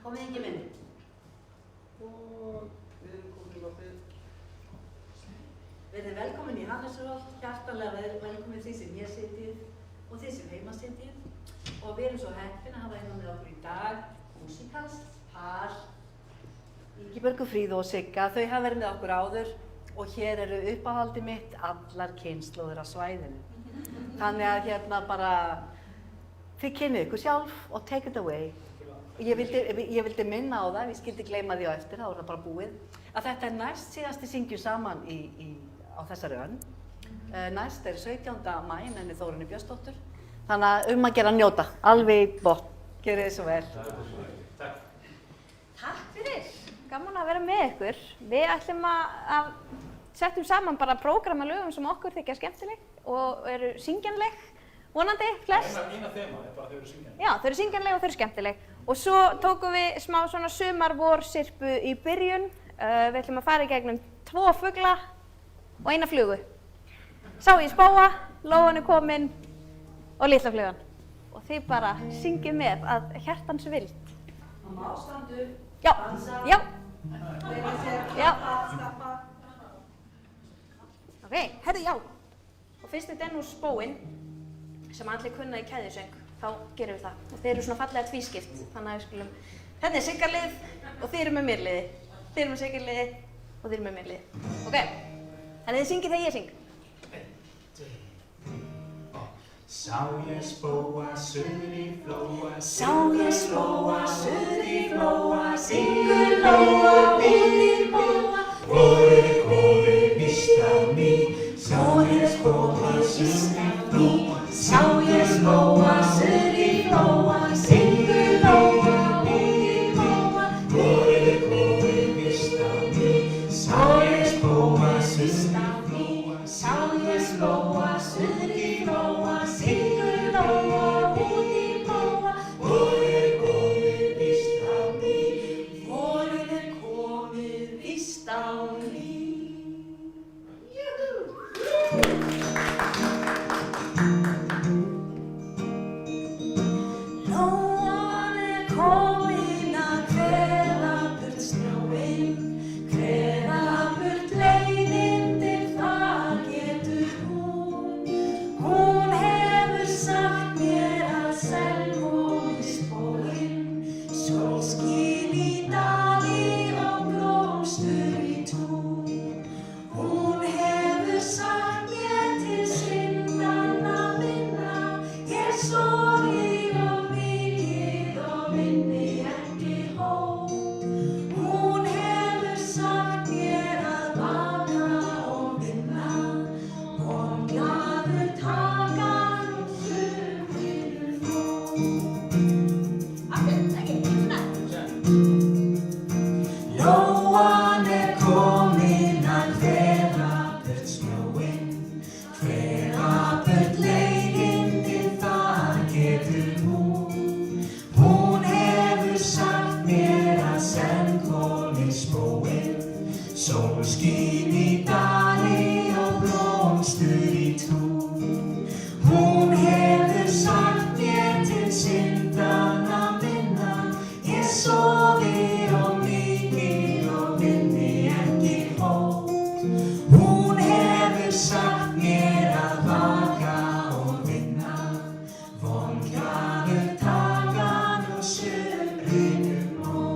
Komið ekki minn. Og við erum komin í loftið. Verðið velkomin í Hannesarholt, hjartanlega velkomin því sem hér sitjið og því sem heima sitjið. Og við erum svo heppin að hafa innan með okkur í dag músíkalskt par. Ingibjörgu Fríðu og Sigga, þau hafa verið með okkur áður og hér eru uppáhaldið mitt allar kynslóðir á svæðinu. Þannig að hérna bara, þið kynnið ykkur sjálf og take it away. Ég vildi minna á það, ég skildi gleyma því á eftir, þá er það bara búið, að þetta er næst síðasti syngjum saman á þessari önn. Næst er 17. maí með Þórunni Björnsdóttur, þannig að að gera að njóta, alveg í botn. Gjörið þið svo vel. Takk fyrir, gaman að vera með ykkur. Við ætlum að setjum saman bara prógram af lögum sem okkur þykja skemmtileg og eru syngjanleg, vonandi, flest. Eina þema er bara þau eru syngjanleg. Já, þau eru syngjanleg og þau eru skemmtileg. Og svo tókum við smá svona sumar-vor-sirpu í byrjun. Við ætlum að fara í gegnum 2 fugla og 1 flugu. Sá ég spóa, lóan er komin og litla flugan. Og þið bara syngið með að hjartans vild. Það má standu, Já, dansa, já, reyna sér, Já. stappa. ok, herðu já. Og fyrst þetta er nú spóin sem allir kunna í keðjusöng, þá gerum við það. Og þeir eru svona fallega tvískipt, þannig að við skulum, þetta er Siggarlið og þið eru með mér liði. Þið eru með Siggarliði og þið eru með mér liði. Ok, þannig þið syngið þegar ég syng. Sá ég spóa suður í flóa, Sá ég spóa suður í flóa, syngur lóa út í móa. vorið komið víst að ný. Sá ég spóa víst að ný. Sá ég spóa suður í flóa, syngur lóa út í móa. vorið komið víst að ný. Sá ég spóa suður í flóa, Sá ég spóa suður í flóa, syngur lóa út í móa. vorið komið víst að ný. Vorið er komið víst á ný. Lóan er komin að kveða burt snjóinn, kveða burt leiðindir, það getur hún. Hún hefur sagt mér að Selvogi spóinn, sólskin í dali og blómstur í tún. Hún hefur sagt mér til syndanna minna, ég sofi of mikið og vinni ekki hót. Hún hefur sagt mér að vaka og vinna, og glaður taka nú sumir fót. Aftur, ekki, svona. Lóan er komin að kveða burt snjóinn, kveða burt leiðindir, það getur hún. Hún hefur sagt mér að Selvogi spóinn, sólskin í dali og blómstur í tún. Hún hefur sagt mér til syndanna minna, ég sofi of mikið og vinni ekki hót. Hún hefur sagt mér að vaka og vinna, vonglaður taka nú sumrinu mót.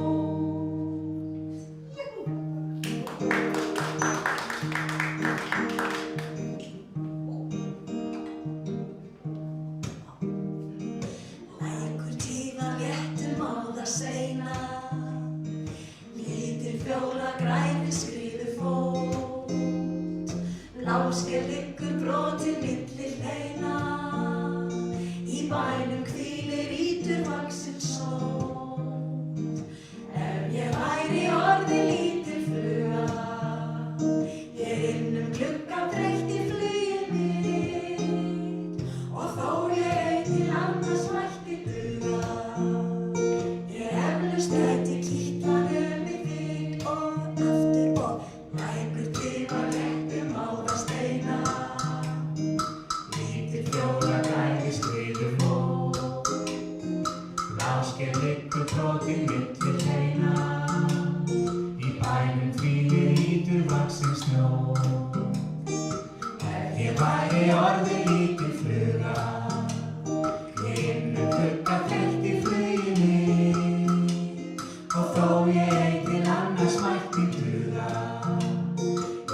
Lækur tífa léttum á það steina, lítil fjóla græni skriður fót. Bláskel liggur brotin milli hleina, í bænum hvílir ítur vaxin sót. Ef ég væri orðin lítil fluga, ég innum glugga breytti flugið mitt, og þó ég til annars mætti duga, ég eflaust gæti kitlað mig þig og aftur og lækur tifa léttum á það steina, lítil fjóla græni skriður fót. Bláskel liggur brotin mig milli hreina. Í bænum hvílir lítur vaxinn snjó. Ef ég væri orðin lítil fluga, ég innum glugga fleytti fluginni. Og þó ég ei til annars mætti duga,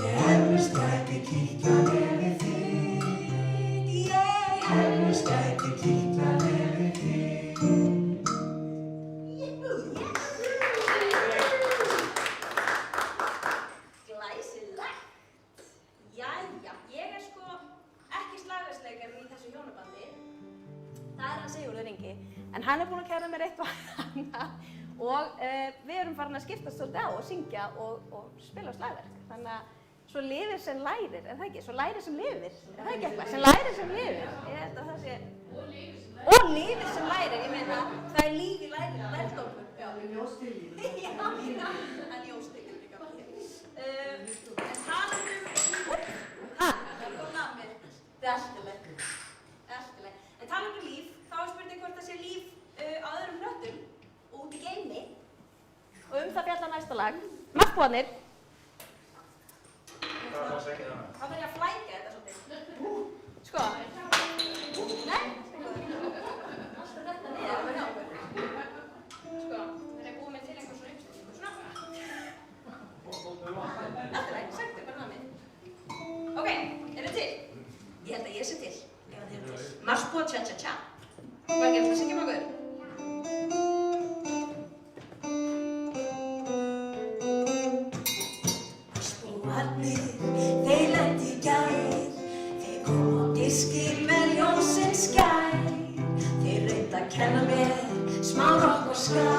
ég eflaust gæti kitlað nefið þitt. Ég eflaust gæti kitlað nefið þitt. Glæsilegt. Jæja, ég er sko ekki slagverksleikarinn í þessu hjónabandi. Það er hann Sigurður Ingi, en hann er búinn að kæra mér eitt og annað og við erum farin að skiptast svolítið á og syngja og spila slagverk. Þannig að svo lifir sem lærir, er það ekki? Svo lærir sem lifir, er það ekki eitthvað? Sem lærir sem lifir. Ég held að það sé... Og lifir sem lærir, ég meina, það er líf í lærdómur. Já, ljóstilíð. Já, það er ljóstilíð líka. En talandi það kom nafnir. Það er alltileg. En talandi líf, þá er spurning hvort það sé líf á öðrum hlöttum og út í geimi. Og það fjallar næsta lag. Markbúarnir. Það var ekki þannig. Þá verð ég að flækja þetta svolítið. Sko. Nei. Alltaf þetta niður með hjá okkur. Sko, þegar ég búið með til einhver svona uppstillingu. Svona. Alltaf, sagt þér bara námið. Ok, eru þið til? Ég held að ég sé til. Ef þið eru til. Marspúa tja-tja-tja. Hvað er það að syngja með okkur? Marspúarnir, þeir lentu í gær. Þeir komu á diskinn með ljósinn skær. Þeir reyndu að kenna mér smá rokk og ska,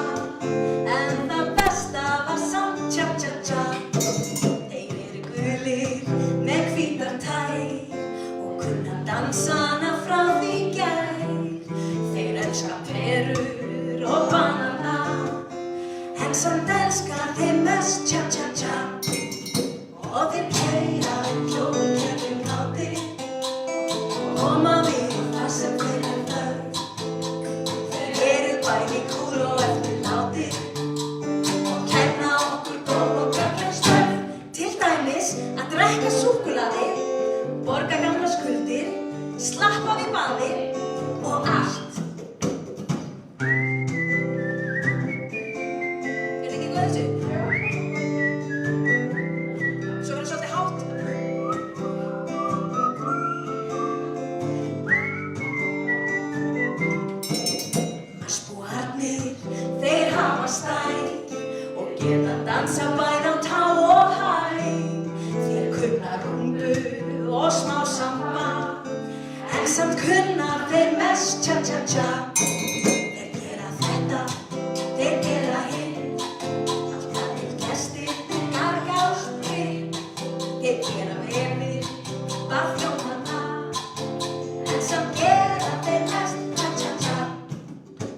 en það besta var samt tja-tja-tja. Þeir eru gulir með hvítar tær og kunna dansana frá því í gær. Þeir elska perur og banana, en samt elskar þeir mest tja-tja-tja. Og þeir keyra hjólkerfin kátir og koma við það sem þeir þörf. Þeir eru bæði kúl og eftirlátir og kenna okkur góð og gagnleg störf. Til dæmis að drekka súkkulaði, borga gamlar skuldir, slappa við baði og allt. Er þið ekki góð þessu? Svo verður svolítið hátt. Marspúarnir, þeir hafa stæl og geta dansa bæði á tá og hæ. Þeir kunna rúmbu og smá samba, en samt kunna þeir mest tja-tja-tja. Þeir gera þetta, þeir gera hitt, alltaf til gestir, þeir garga og spritt. Þeir gera vefir, bara þjónana, en samt gera þeir mest tja-tja-tja.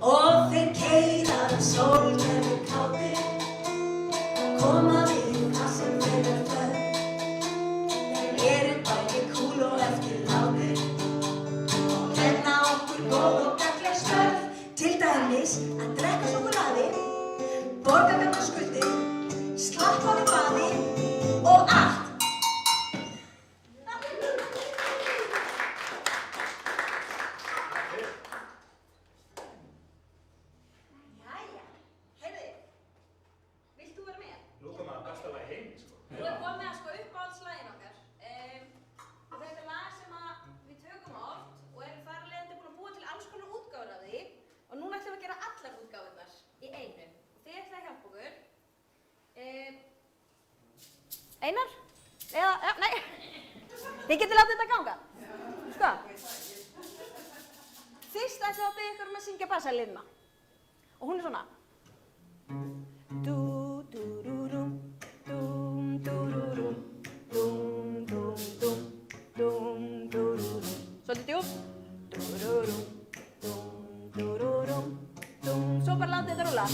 Og þeir keyra sólkerfin kátir og koma við það sem þeir þörf. Þeir eru bæði kúl og eftirlátir og kenna okkur góð og gagnleg störf. Til dæmis að drekka súkkulaði, borga gamlar skuldir, slappa við baði og allt. Jæja, heyrðu, vilt þú vera með? Nú kom það besta lagi heimi, sko. Þú er komið að sko uppáhaldslaginn okkar. Og þetta er lag sem við tökum oft og erum þar af leiðandi búin að búa til alls konar útgáfur af því. Og núna ætlum við að gera allar útgáfurnar í einu. Og þið ætlaði að hjálpa okkur. Einar? Eða, já, nei. Þið getið látið þetta ganga. Sko. Fyrst ætlum við að biðja ykkur um að syngja bassalínuna. Og hún er svona. Du-du-du-dum, dum-du-du-dum, dum-dum-dum, dum-du-du-dum. Svolítið djúpt. Du-du-dum, dum-du-du-dum, dum. Svo bara látið þetta rúlla.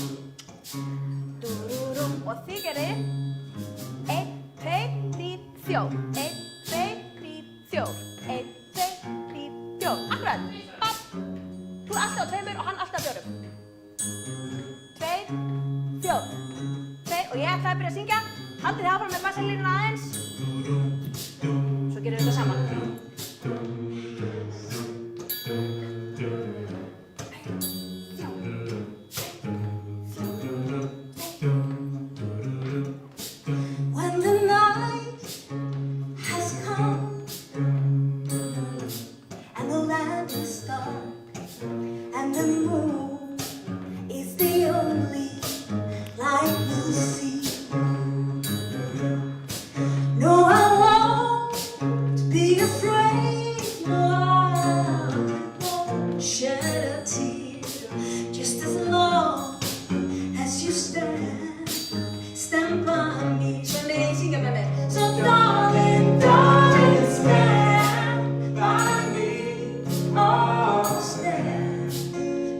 Du-du-dum. Og þið gerið 1, 2, 3, 4. 1, 2, 3, 4. 1, 2, 3, 4. Akkurat. Papp. Þú alltaf á tveimur og hann alltaf á fjórum. 2, ég ætla að byrja að syngja. Haldið þið áfram með bassalínuna aðeins. Svo gerum við þetta saman. When the night has come and the land is dark and the moon is the only light we'll see. No, I won't be afraid. No, I won't shed a tear. Just as long as you stand by me. So darling, darling, stand by me. Oh, stand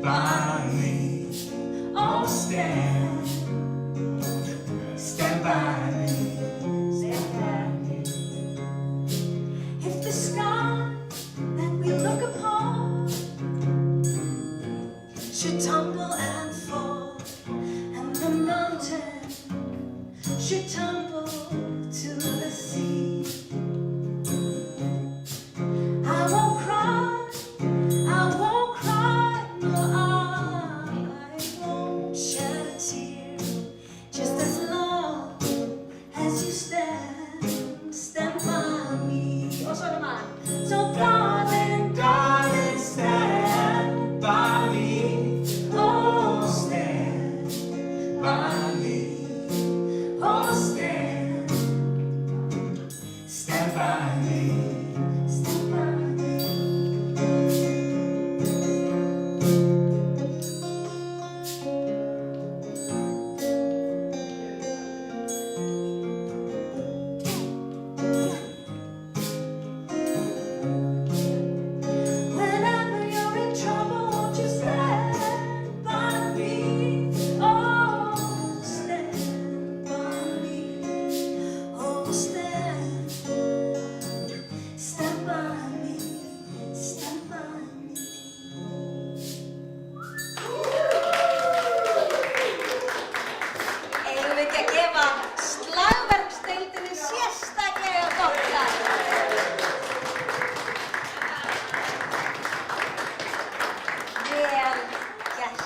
by me. Oh, stand by me. Stand by me. If the sky that we look upon should tumble and fall, and the mountain should tumble to the sea, I won't cry, no, I won't shed a tear, just as long as you stand by me. Oh, so darling, darling, stand by me. Oh, stand by me. Oh, stand by me. Stand by me. Whenever you're in trouble, won't you stand by me? Oh, stand by me. Oh, stand by me. Stand by me. Eigum við ekki að gefa slagverksdeildinni sérstaklega gott lag? Vel gert.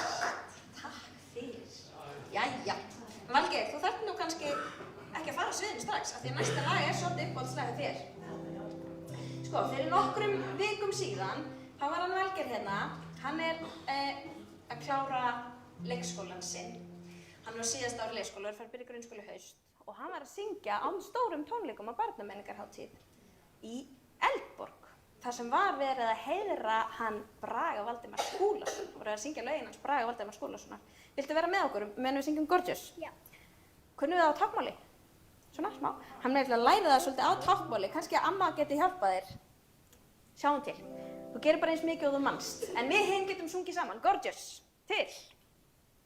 Takk fyrir. Jæja. Valgeir, þú þarft nú kannski ekki að fara á sviðinu strax af því að næsta lag er svolítið uppáhaldslag hjá þér. Sko, fyrir nokkrum vikum síðan þá var hann Valgeir hérna. Hann er að klára leikskólann sinn. Hann var síðasta ári leikskóla og er farinn að byrja í grunnskóla í haust og hann var að syngja á stórum tónleikum á barnamenningarhátíð í Eldborg. Þar sem var verið að heiðra hann Braga Valdimar Skúlason. Það var að syngja lögin hans Braga Valdimar Skúlasonar. Viltu vera með okkur meðan við syngjum Gorgeous? Já. Kunnum við það á táknmáli? Svona, smá. Hann er að læra það svolítið á táknmáli. Kannski að amma geti hjálpað þér. Sjáum til. Þú gerir bara eins mikið og þú manst. En við hinn getum sungið saman. Gorgeous. Til.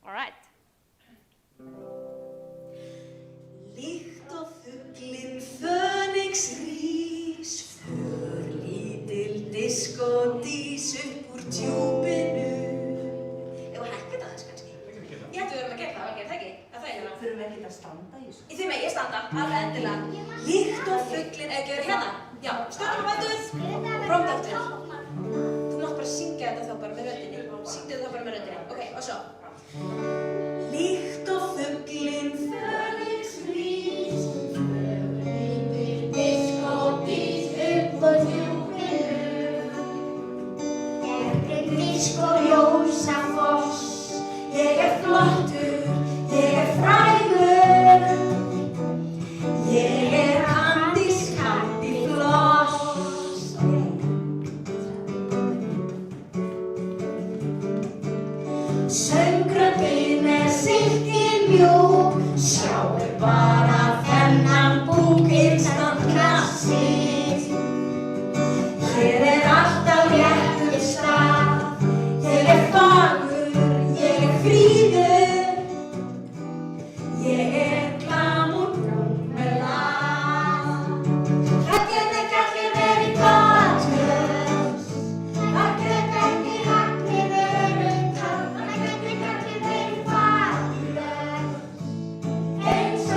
All right. Líkt og fuglinn Fönix rís, för lítil diskódís upp úr djúpinu. Ef að hækka þetta aðeins kannski? Ég held við verðum að gera það, Valgeir, það ekki? Það er hérna. Þurfum við ekki að standa í þessu? Þið megið standa, alveg endilega. Líkt og fuglinn, ekki verið hérna? Já, stöðum á fætur, rótt aftur. Þú mátt bara syngja þetta þá bara með röddinni. Syngdu þetta þá bara með röddinni. Ok, og svo. Líkt og fuglinn Fönix rís, för lítil diskódís upp úr djúpinu. Ég er disk og ljósafoss, ég er flottur, ég er frægur. Ég er Candice Candyfloss. Söngröddin er silkimjúk, sjáu bara þennan búk, instant klassik. Hér er allt á réttum stað, ég er fagur, ég er fríður, ég er glamour með lag. Það getur ekki verið gorgeous, það getur ekki verið töff, það getur ekki verið fallegt, eins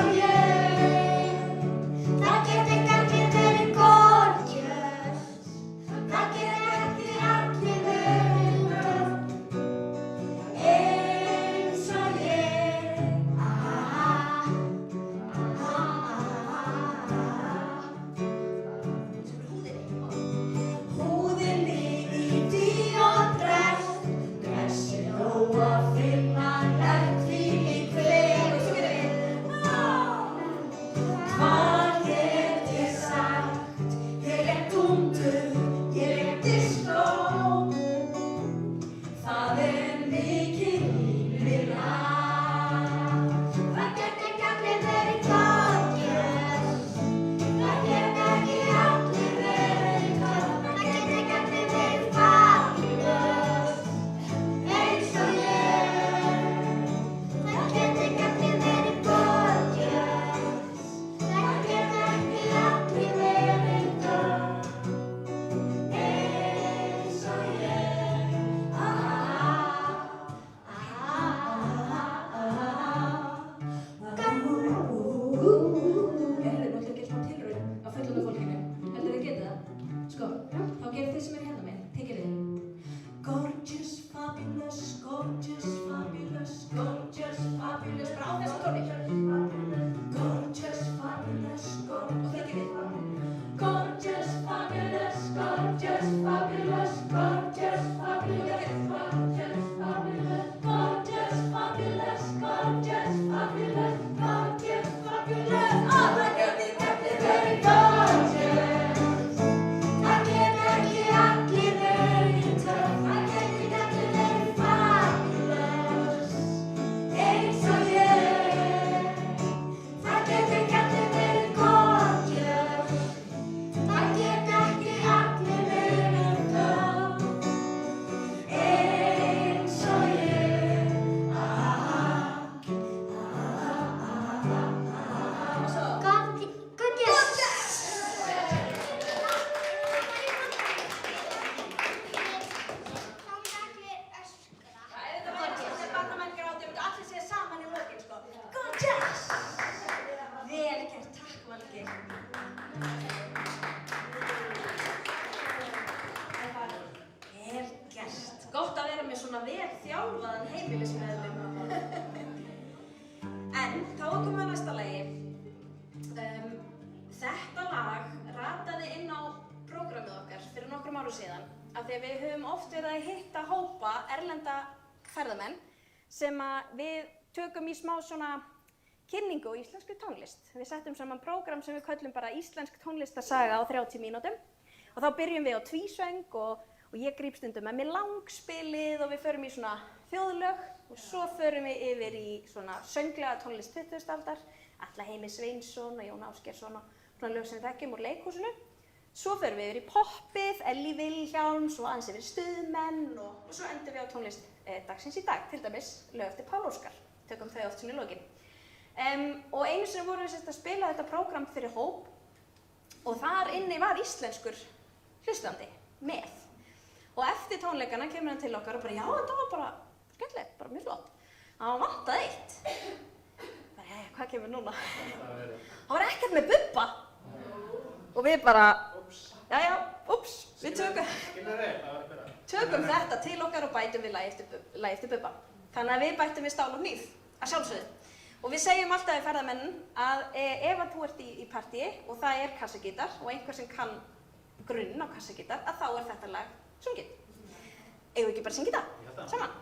tónir. Gorgeous, fabulous, gorgeous. Og þekkið þið. Gorgeous, fabulous, gorgeous, fabulous, gorgeous, fabulous, gorgeous, fabulous, gorgeous, fabulous, gorgeous, fabulous, gorgeous, fabulous. Oh, það geti verið gorgeous. Það geti ekki allir verið töff. Það geti verið fabulous. Eins og ég. Það geti verið gorgeous. Það geti ekki allir verið töff. Eins og ég. Og svo allir segja saman í lokin, sko. Gorgeous! Vel gert, takk Valgeir. Vel gert. Gott að vera með svona vel þjálfaðan heimilismeðlim. En þá komum við að næsta lagi. Þetta lag rataði inn á prógrammið okkar fyrir nokkrum árum síðan af því að við höfum oft verið að hitta hópa erlenda ferðamenn sem að við tökum í smá svona kynningu á íslenskri tónlist. Við settum saman prógram sem við köllum bara íslensk tónlistarsaga á 30 mínútum og þá byrjum við á tvísöng og ég gríp stundum með mér langspilið og við förum í svona þjóðlög og svo förum við yfir í svona sönglega tónlist 20. aldar, Atla Heimi Sveinsson og Jón Ásgeirsson og svona lög sem við þekkjum úr leikhúsinu. Svo förum við yfir í poppið, Ellý Vilhjálms og aðeins yfir stuðmenn og svo endum við á tónlist dagsins í dag, til dæmis lög eftir Pál Óskar, tökum þau oft svona í lokin. Og einu sinni vorum við að spila þetta prógram fyrir hóp og þar inni var íslenskur hlustandi með. Og eftir tónleikana kemur hann til okkar og bara, já, þetta var bara skemmtilegt, bara mjög flott. Það vantaði eitt. Hvað kemur núna? Það var ekkert með Bubba. Og við bara, jæja, ups, við tökum þetta til okkar og bætum við lagi eftir Bubba. Þannig að við bætum við Stál og hníf, að sjálfsögðu. Og við segjum alltaf við ferðamenn að ef að þú ert í partíi og það er kassagítar og einhver sem kann grunn á kassagítar, að þá er þetta lag sungið. Eigum við ekki bara að syngja það saman?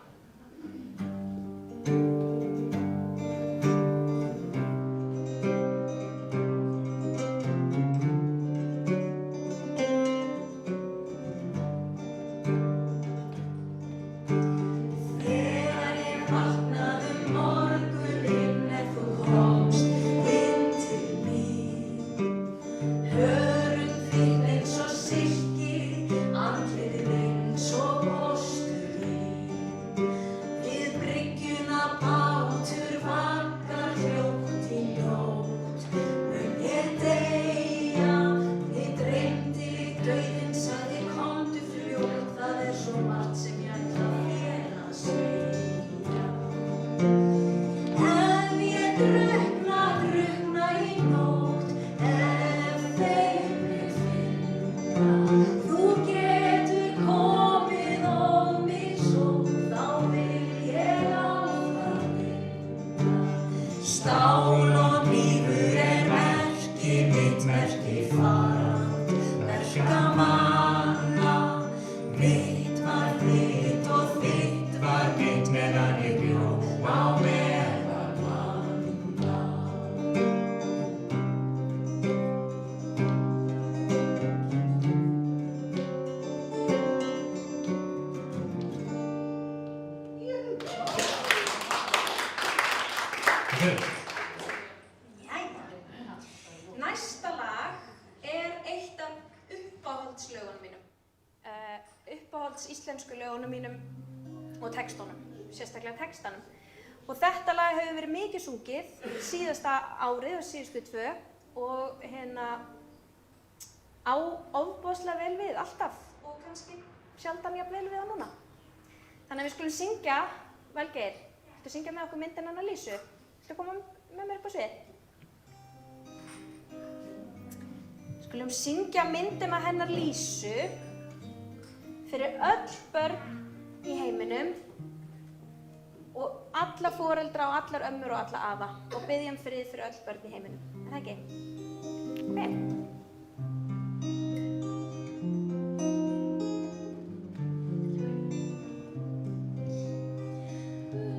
Næsta lag er eitt af uppáhaldslögunum mínum. Uppáhalds íslensku lögunum mínum og textunum, sérstaklega textanum. Og þetta lag hefur verið mikið sungið síðasta árið og síðustu 2 og á ofboðslega vel við alltaf og kannski sjaldan jafn vel við á núna. Þannig að við skulum syngja, Valgeir, viltu syngja með okkur myndin hennar Lísu? Viltu koma með mér upp á svið? Skulum syngja myndina hennar Lísu fyrir öll börn í heiminum og alla foreldra og allar ömmur og alla afa og biðjum frið fyrir öll börn í heiminum. Er það ekki? Ok.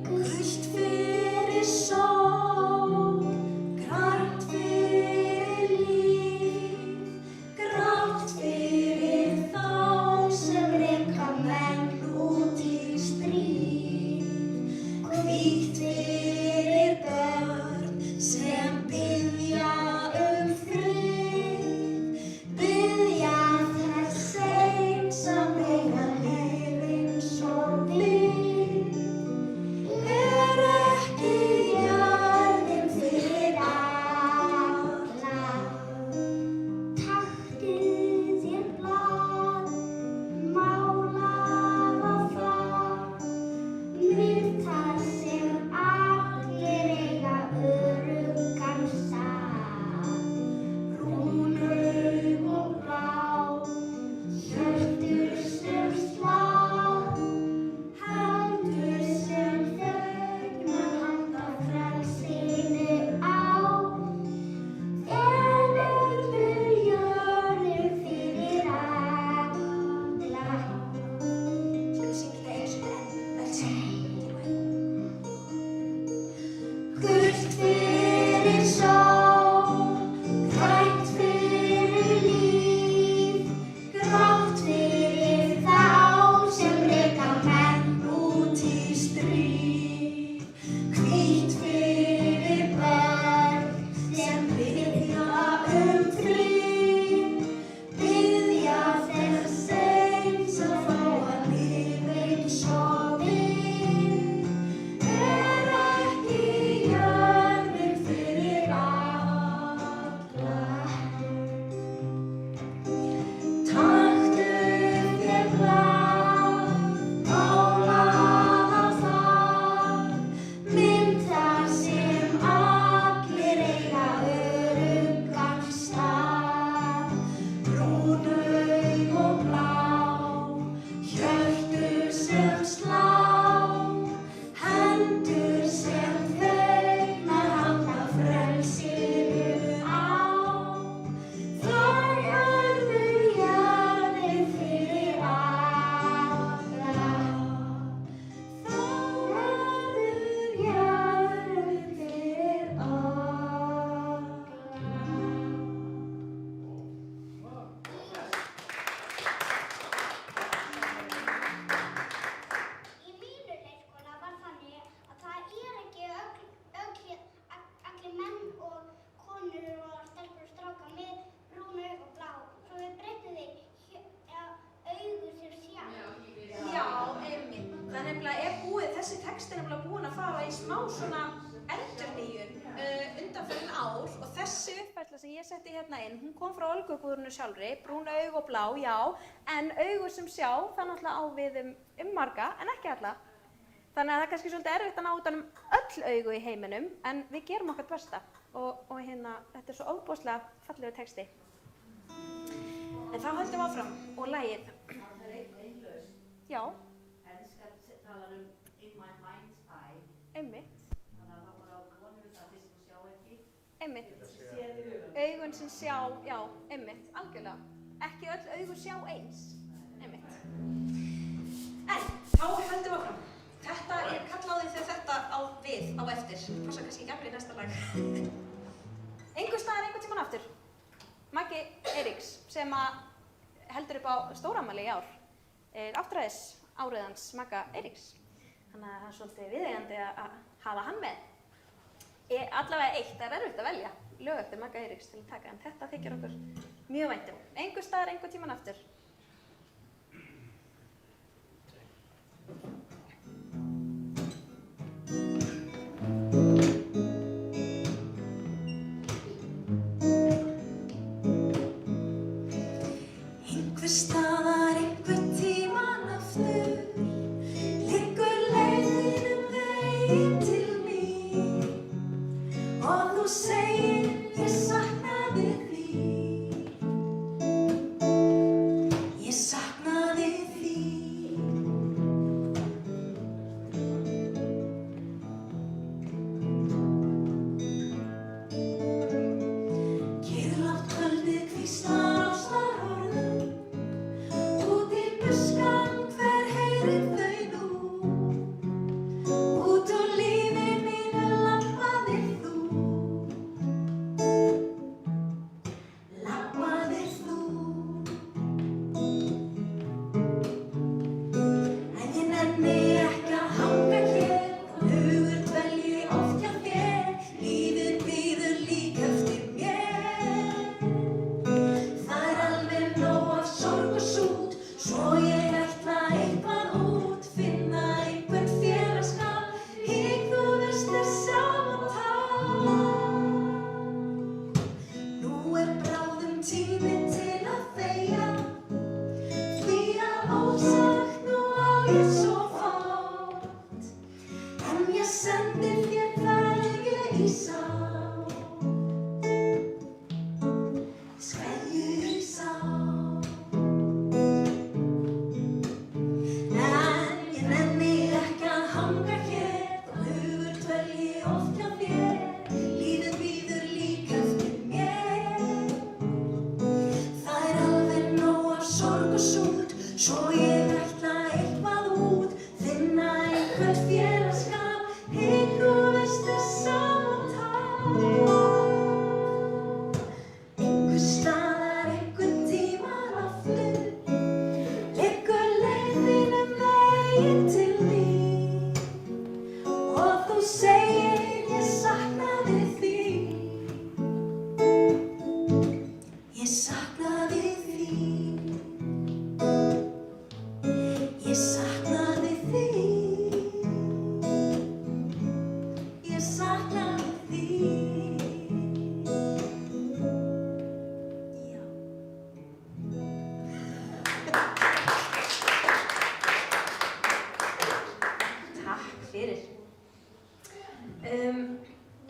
Gult fyrir sól, grænt fyrir líf, grátt fyrir þá sem reka menn út í stríð, hvítt fyrir börn sem biðja frið, biðja þess eins að mega lifin svo blíð. Ekki jörðin fyrir alla. Taktu þér blað, málað á það, mynd þar sem allir eiga öruggan stað. Brún aug og blá, hjörtur sem slá, hendur sem þegna handa frelsinu á. Verður jörðin fyrir alla. Skal við syngja þetta eins og Gult fyrir sól, grænt fyrir líf, grátt fyrir þá sem reka menn út í stríð, hvítt fyrir börn sem biðja frið, biðja þess eins að fá að lifa eins og við. Ekki jörðin fyrir alla. Taktu þér blað, málað á það, mynd þar sem allir eiga öruggan stað. Brún aug og blá, hjörtur sem slá, hendur sem þegna handa frelsinu á. Það verður jörðin fyrir alla. Það verður jörðin fyrir alla. Í mínu leikskóla var þannig að það ekki allir menn og konur og stelpur og strákar með brún aug og blá. Svo við breytum augu sem sjá. Já, einmitt. Það er nefnilega þessi texti er nefnilega búinn að fara í smá svona endurnýjun undanfarin ár og þessi uppfærsla sem ég setti hérna inn, hún kom frá Olgu Guðrúnu sjálfri, brún aug og blá, já, en augu sem sjá, það náttúrulega á við marga, en ekki alla. Þannig að það er kannski svolítið erfitt að ná utan öll augu í heiminum, en við gerum okkar besta og hérna, þetta er svo ofboðslega fallegur texti. En þá höldum við áfram og lagið. Það er einlaust. Já, Enska talar in my mind's eye. einmitt, Þannig að það var á konur það fyrst og sjá ekki. einmitt. Séð í hugan. Augun sem sjá, já, einmitt, algjörlega. Ekki öll augu sjá eins, einmitt. En þá höldum við áfram. Þetta er kallaði þegar þetta á við á eftir. Passa kannski ekki allir í næsta lag. Einhvers staðar einhvern tímann aftur. Maggi Eiríks sem að heldur upp á stórafmæli í ár. Áttræðis árið hans Magga Eiríks. Þannig að það er svolítið viðeigandi að hafa hann með. Allavega eitt, það er erfitt að velja lög eftir Magga Eiríks til að taka, en þetta þykir okkur mjög vænt um. Einhvers staðar einhvern tímann aftur. Einhvers staðar einhvern tímann aftur liggur leiðin veginn til mín og þú segir ég saknaði þín. Ég saknaði þín.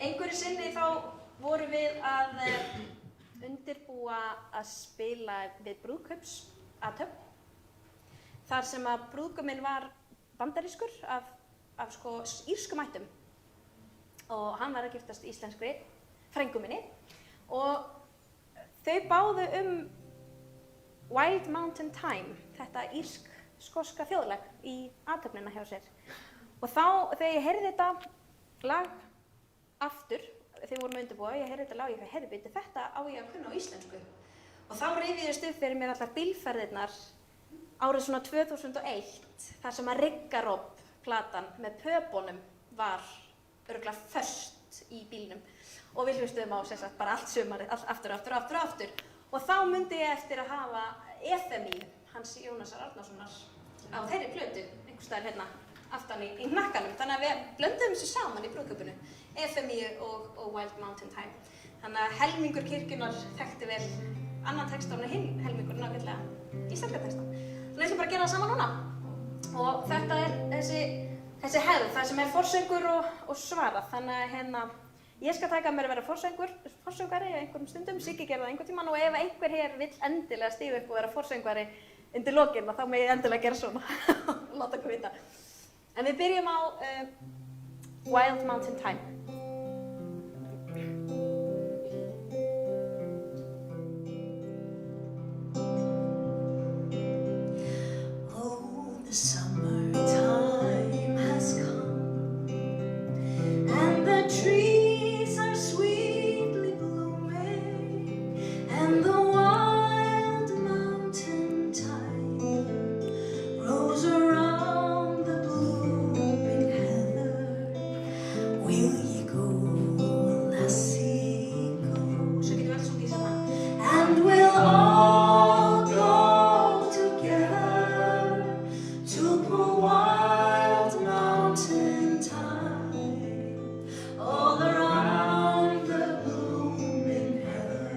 Einhverju sinni þá vorum við að undirbúa að spila við brúðkaupsathöfn þar sem að brúðguminn var bandarískur af sko írskum ættum og hann var að giftast íslenskri frængu minni og þau báðu Wild Mountain Thyme, þetta írsk-skoska þjóðlag í athöfnina hjá sér. Og þá, þegar ég heyrði þetta lag aftur, þegar við vorum að undirbúa, ég heyrði þetta lag og ég heyrði þetta á ég að kunna á íslensku. Og þá rifjuðust upp fyrir mér allar bílferðirnar árið svona 2001, þar sem að Riggarobb platan með pöpunum var örugglega föst í bílnum. Og við hlustuðum á sem sagt bara allt sumarið, aftur. Og þá myndi ég eftir að hafa FMI, hans Jónasar Árnasonar, á þeirri plötu, einhvers staðar hérna aftan í hnakkanum. Þannig að við blönduðum þessu saman í brúðkaupinu, FMI og Wild Mountain Thyme. Þannig að helmingur kirkjunnar þekkti vel annan texta og hinn helmingurinn ágætlega íslenska texta. Þannig að ég ætla bara að gera það saman núna. Og þetta er þessi hefð, það sem er forsöngur og svarað. Þannig að hérna, ég skal taka að mér að vera forsöngari í einhverjum stundum, Siggi gerði það einhvern tímann og ef einhver hér vill endilega stíga upp og vera forsöngari undir lokin, þá með ég endilega gera svona og láta okkur vita. En við byrjum á Wild Mountain Thyme. Oh, the summertime has come and the trees are sweetly blooming and the wild mountain thyme grows around the blooming heather. Will ye go, lassie, go? Svo getum við alls út í saman. And we'll all go together to poor wild mountain thyme, all around the blooming heather.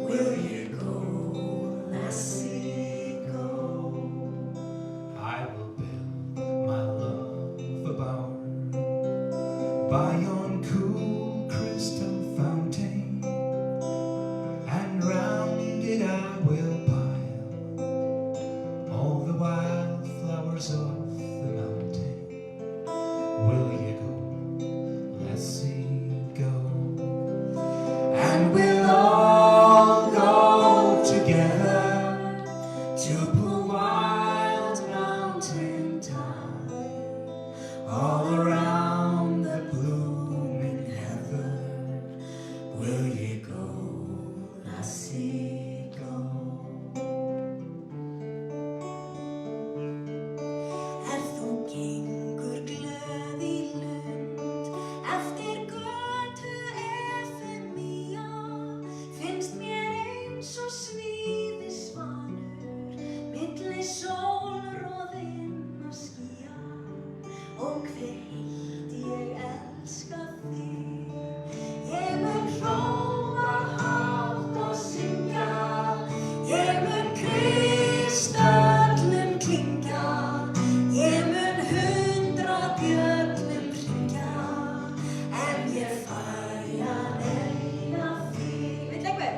Will ye go, lassie, go? I will build my love a bower by yon cool crystal fountain, and round it I will pile all the wild flowers of the mountain. Will you go, lassie, go? And we'll all go together to poor wild mountain thyme, all around the blooming heather. Will ye go, lassie, go? Þú gengur glöð í lund eftir götu Efemía, finnst mér eins og svífi svanur milli sólroðinna skýja. Og hve heitt ég elska þig, ég mun hrópa hátt og syngja, ég mun kristöllum klingja, ég mun 100 bjöllum hringja, en ég fæ að eiga þig. Vill einhver?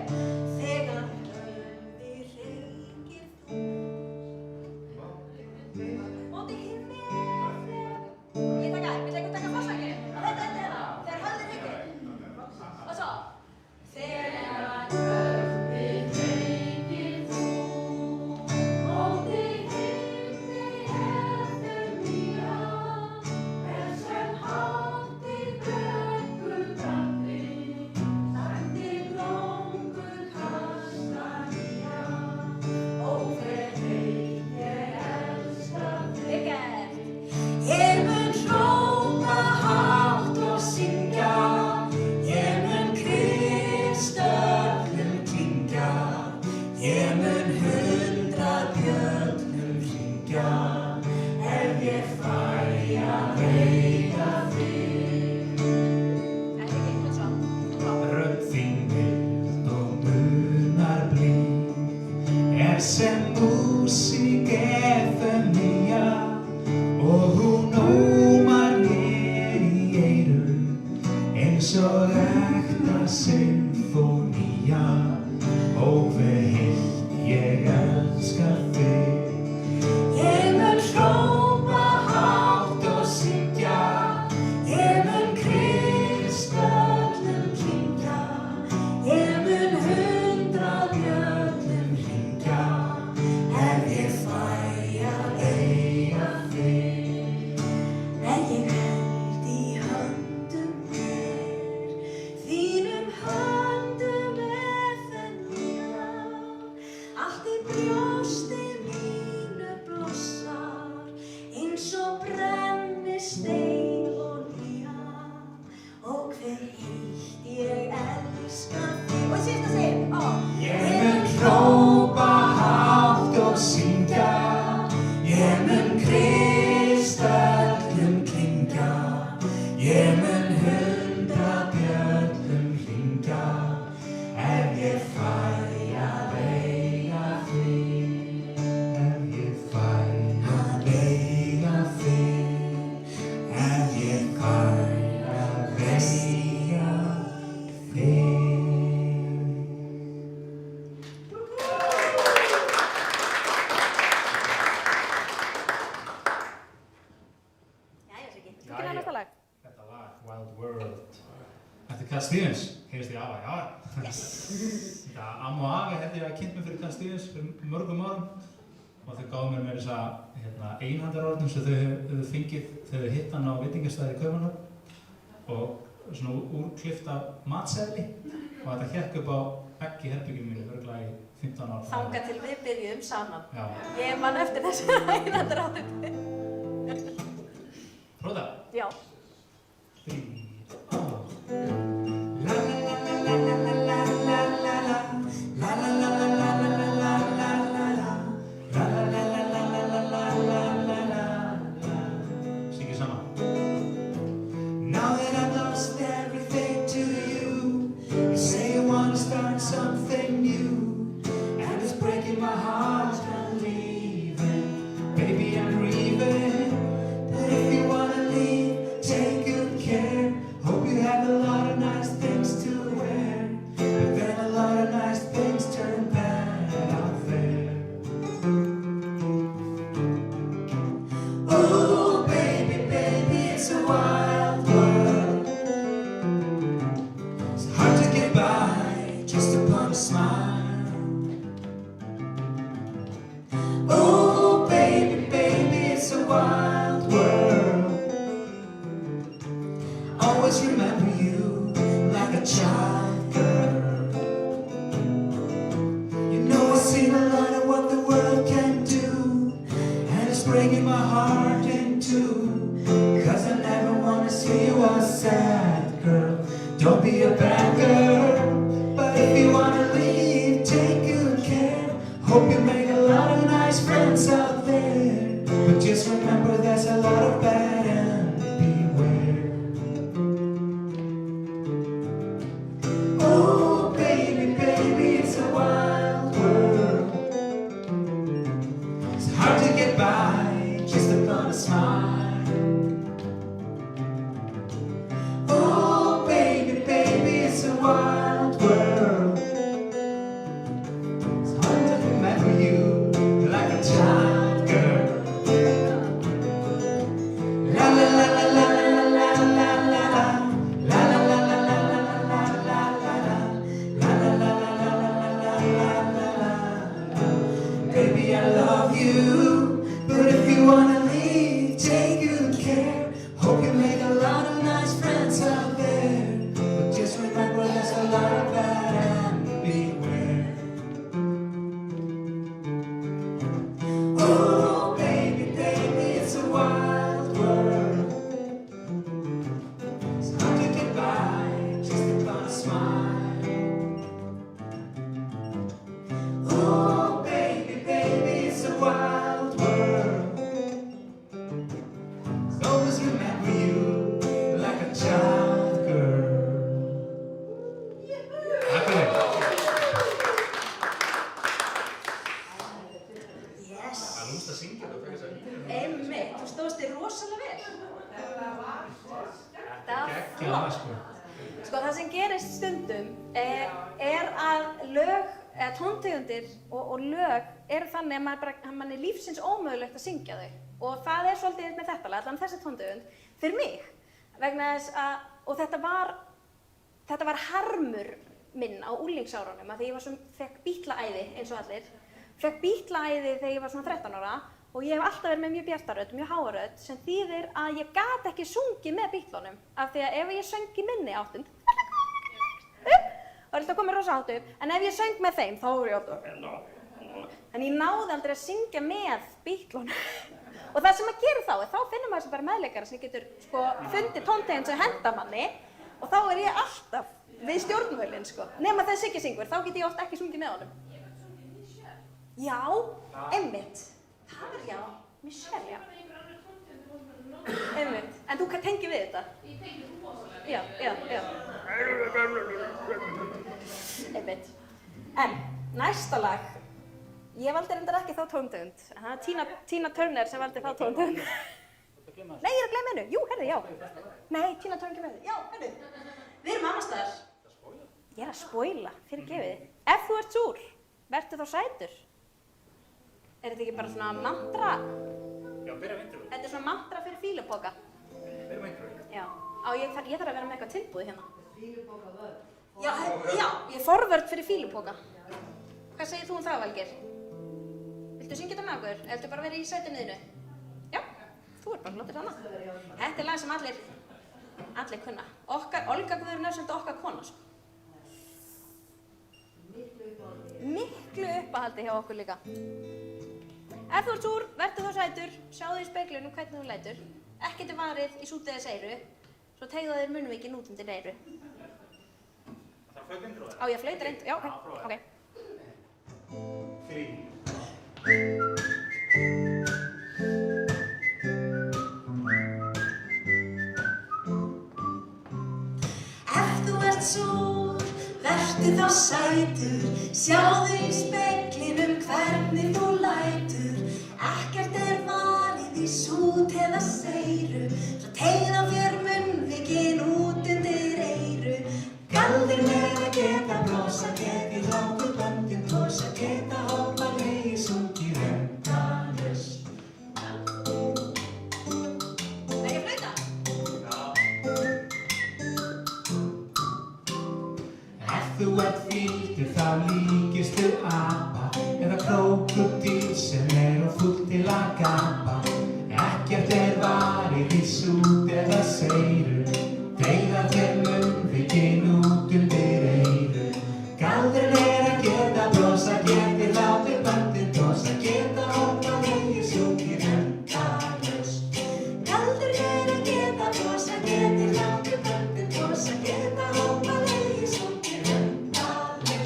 Þegar höfði hreykir þú móti himni. Vill einhver taka forsönginn? Þetta er það, þegar höfði hreykir. Og svo. Þegar höfði hreykir þú móti himni Efemía, sem hátt í brekku bratti, standi blómguð kastanía. Ó, hve heitt ég elska þig. Ég mun hrópa hátt og syngja, ég mun kristöllum klingja, ég mun 100 bjöllum hringja, ef ég fæ að eiga þig. Ekki einhvern svo. Rödd þín mild og munar blíð er sem músík Efemía, og hún ómar mér í eyru eins og ekta sinfónía. Ó, hve heitt ég elska þig. Ég mun hrópa hátt og syngja, ég mun Krist öllum klingja, ég mun 100 bjöllum hringja, ef ég fæ að eiga þig. En ég held í höndum þér, þínum höndum er þenja, allt í brjósti mínu blossar, eins og brennistein olía, og hve heitt ég elska þig. Og síðasta segir, Ég mun hrópa hátt og syngja, ég mun Krist öllum klingja, ég mun 100 bjöllum hringja, ef ég fæ að eiga þig, ef ég fæ að eiga þig, ef ég fæ að eiga þig. Jæja, Siggi. Þú kynna næsta lag. Þetta lag, Wild World, eftir Cat Stevens, heyrðist í afa, já. Já, amma og afi held ég að kynnt mig fyrir Cat Stevens fyrir mörgum árum og þau gáðu mér með þessa einhandarorðum sem þau höfðu fengið þegar þau hitt hann á veitingastæði í Kaupmannahöfn og svona úrklippt af matseðli og þetta hékk upp á vegg í herberginu mínu örugglega í 15 ár. Þangað til við byrjuðum saman. Já. Ég man eftir þessu einandaráðum. Prófa það? Já. 3, 2. Syngið saman. Now that I've lost everything to you, you say you wanna start something new, and it's breaking my heart I'm leaving, baby I'm grieving, but if you wanna leave, take good care, hope you have a lot of nice things to wear, but then a lot of nice things turn bad out there. Oh baby, baby, it's a wild world. It's hard to get by just upon a smile. Oh baby, baby, it's a wild world. Always remember you like a child girl. You know I've seen a lot of what the world can do, and it's breaking my heart in two, 'cause I never wanna see you all sad, girl. Don't be a bad girl, but if you wanna leave, take good care. Hope you make a lot of nice friends out there, but just remember there's a lot of bad and beware. Oh baby, baby, it's a wild world. It's hard to get by just upon a smile. Oh baby, baby, it's a wild Sko það sem gerist stundum er að lög, eða tóntegundir og lög eru þannig að mann er lífsins ómögulegt að syngja þau. Og það er svolítið með þetta lag, allan þessi tóntegund, fyrir mig. Vegna þess að, og þetta var harmur minn á unglingsárunum, að því ég fekk Beatla-æði eins og allir. Fekk Beatla-æði þegar ég var svona 13 ára og ég hef alltaf verið með mjög bjarta rödd, mjög háa rödd, sem þýðir að ég gat ekki sungið með Beatlunum. Af því að ef ég söng í minni áttund, þá er þetta komið rosa hátt upp, en ef ég söng með þeim, þá er ég átt. En ég náði aldrei að syngja með Beatlunum. Og það sem maður gerir þá finnur maður sem bara meðleikara sem getur sko fundið tóntegund sem henda manni og þá er ég alltaf við stjórnvölinn sko. Nema þessi ekki syngur, þá get ég oft ekki sungið með honum. Já, einmitt. Það er já, Michelle, já. Einmitt. En þú tengir við þetta? Ég tengi þú rosalega. Já. Einmitt. En næsta lag. Ég valdi reyndar ekki þá tóntegund. Það er Tina Turner sem valdi þá tóntegund. Nei, ég er að gleyma hennu. Jú, herðu, já. Nei, Tina Turner kemur hennu. Já, herðu. Við erum annars staðar. Ég er að spoila, fyrirgefið þið. Ef þú ert súr, vertu þá sætur. Er þetta ekki bara svona mantra? Já, byrja intro. Þetta er svona mantra fyrir fílupoka. Byrja intro. Já. Ég þarf að vera með eitthvað tilbúið hérna. Fílupoka vörð. Já, ég er forvörd fyrir fílupoka. Hvað segir þú um það, Valgeir? Viltu syngja þetta með okkur? Eða viltu bara vera í sætinuðinu? Já, þú ert bara flottir þarna. Þetta er lag sem allir kunna. Olga Guðrún er svolítið okkar kona, sko. Miklu uppáhaldi hjá okkur líka. Ef þú ert súr, vertu þá sætur, sjáðu í speglunum hvernig þú lætur. Ekkert er varið í sútiðis eyru, svo tegðu þér munnvikin út undir eyru. Það er flauta intro, eða? Á ég að flauta intro? Já, ok. 3. Ef þú ert súr, vertu þá sætur, sjáðu í speglinum hvernig þú lætur. Ekkert er varið í sút eða seyru, svo teygðu þér munnvikin út undir eyru. Galdur með að geta brosa, geti hlátur böndin brosa, geta hoppa leiði sungið endalaust. Er ég að flauta? Ef þú ert fíldur þá líkistu apa, eða krókódíl sem er of fúll til að gapa. Ekkert er varið í sút eða seyru, teygðu þér munnvikin út undir eyru. Galdurinn er að geta brosa, geti hlátur böndin brosa, geta hoppa leiði sungið endalaust. Galdurinn er að geta brosa, geti hlátur böndin brosa, geta hoppa leiði sungið endalaust.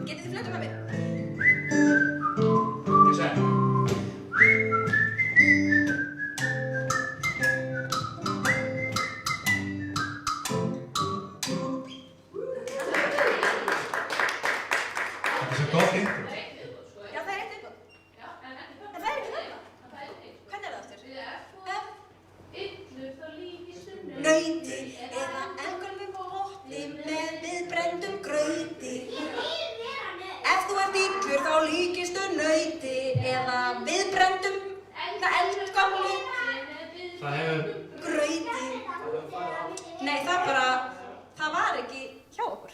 Getið þið flautað með mér? Ég segi. Þetta er svo gott intro. Já, það er eitt viðbót. En það er ekki þetta. Hvernig er það aftur? Nauti eða elgölvum potti með viðbrenndum grauti. Ef þú ert illur þá líkistu nauti eða viðbrenndum eldgamli Það hefur... grauti. Nei, það var ekki hjá okkur.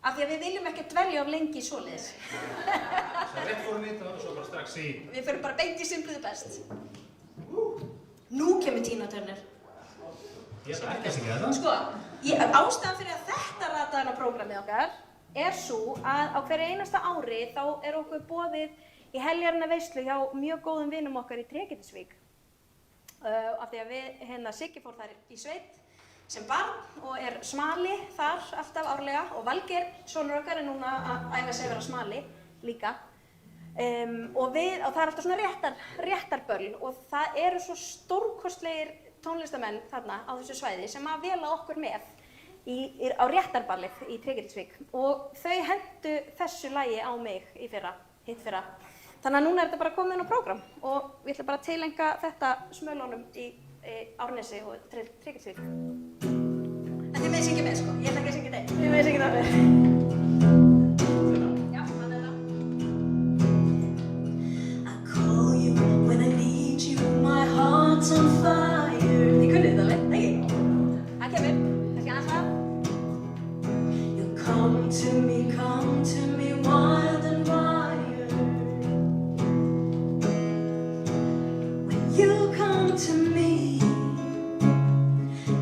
Af því að við viljum ekki dvelja of lengi í svoleiðis. Það er rétt fórum við og svo bara strax í... Við förum bara beint í simpliðu best. Nú kemur Tina Turner. Ég ætla ekki að syngja þetta. Sko, ástæðan fyrir að þetta rataðan á prógramið okkar er svo að á hverju einasta ári þá er okkur boðið í heljarina veislu hjá mjög góðum vinum okkar í Trékyllisvík. Af því að við, Siggi fór þar í sveit sem barn og er smali þar alltaf árlega og Valgeir, sonur okkar, er núna að æfa sig að vera smali líka. Og það er alltaf svona réttarböll og það eru svo stórkostlegir tónlistamenn þarna á þessu svæði sem að vela okkur með á réttarballið í Trékyllisvík og þau hentu þessu lagi á mig í hitt fyrra. Þannig að núna er þetta bara komið inn á prógram og við ætlum bara að tileinka þetta smölunum í Árnesi og Tryggilsvík. En þið með syngja með, sko. Ég ætla ekki að syngja þeim. Við með syngja það með. Já, hann það. I call you when I need you, my heart's on fire. Þið kunnið þetta alveg, ekki? Það kemur. Kannski aðeins það. You come to me wild and wild. When you come to me,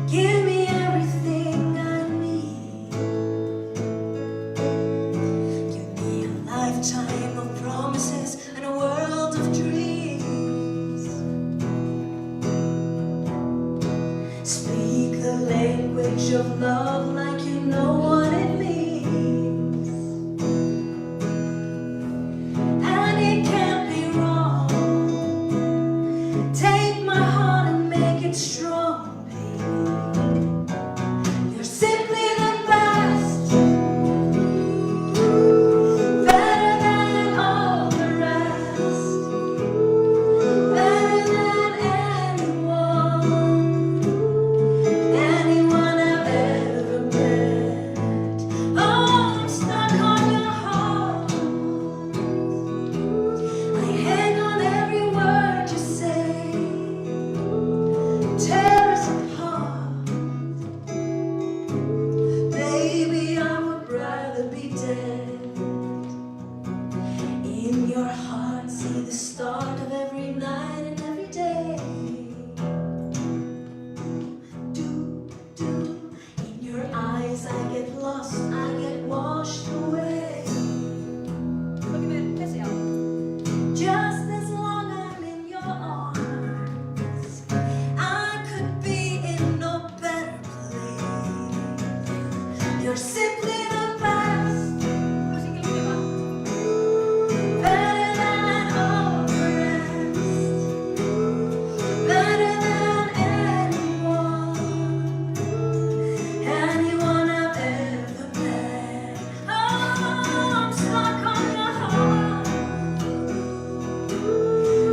give me everything I need. Give me a lifetime of promises and a world of dreams. Speak the language of love like you know what it means. And it can't be wrong. Take my heart and make it strong, baby. You're simply the best. Better than all the rest. Better than anyone I've ever met. Oh, I'm stuck on your heart. I hang on every word you say. Tear us apart. Baby, I would rather be dead. In your heart, see the start of every night and every day. In your eyes, I get lost, I get washed away. Svo kemur þessi á. Just as long I'm in your arms, I could be in no better place. You're simply the best. Þú syngja líka. Better than all the rest. Better than anyone I've ever met. Oh, I'm stuck on your heart.